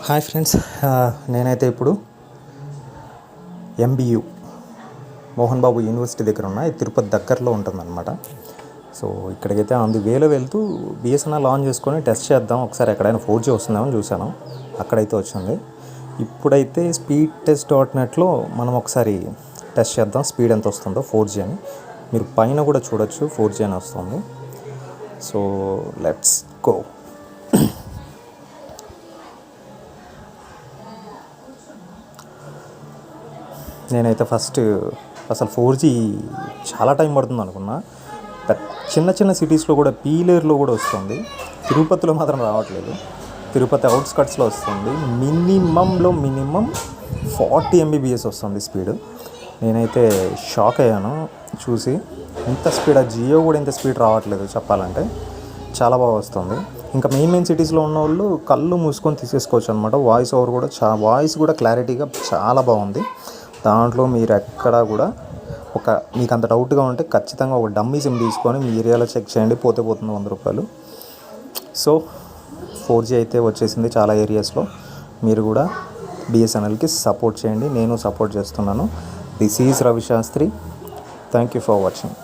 Hi friends, నేనైతే ఇప్పుడు MBU Mohan Babu university దగ్గర ఉన్న తిరుపతి దగ్గరలో ఉంటుందన్నమాట. సో ఇక్కడికైతే వేలో వెళ్తూ బిఎస్ఎన్ఎల్ ఆన్ చేసుకొని టెస్ట్ చేద్దాం ఒకసారి ఎక్కడైనా 4G వస్తుందేమో చూశాను. అక్కడైతే వచ్చింది. ఇప్పుడైతే స్పీడ్ టెస్ట్ .netలో మనం ఒకసారి టెస్ట్ చేద్దాం స్పీడ్ ఎంత వస్తుందో 4G అని. మీరు పైన కూడా చూడొచ్చు 4G అని వస్తుంది. So let's go. నేనైతే అసలు 4G చాలా టైం పడుతుంది అనుకున్నా. చిన్న చిన్న సిటీస్లో కూడా పీలేరులో కూడా వస్తుంది, తిరుపతిలో మాత్రం రావట్లేదు. తిరుపతి అవుట్స్కట్స్లో వస్తుంది. మినిమం 40 Mbps వస్తుంది స్పీడ్. నేనైతే షాక్ అయ్యాను చూసి, ఇంత స్పీడ్. జియో కూడా ఇంత స్పీడ్ రావట్లేదు చెప్పాలంటే. చాలా బాగా వస్తుంది. ఇంకా మెయిన్ సిటీస్లో ఉన్న వాళ్ళు కళ్ళు మూసుకొని తీసేసుకోవచ్చు అనమాట. వాయిస్ కూడా క్లారిటీగా చాలా బాగుంది. దాంట్లో మీరు ఎక్కడా కూడా మీకు అంత డౌట్గా ఉంటే ఖచ్చితంగా ఒక డమ్మీ సిమ్ తీసుకొని మీ ఏరియాలో చెక్ చేయండి. పోతుంది ₹100. సో 4G అయితే వచ్చేసింది చాలా ఏరియాస్లో. మీరు కూడా బిఎస్ఎన్ఎల్కి సపోర్ట్ చేయండి. నేను సపోర్ట్ చేస్తున్నాను. This is Ravi Shastri. Thank you for watching.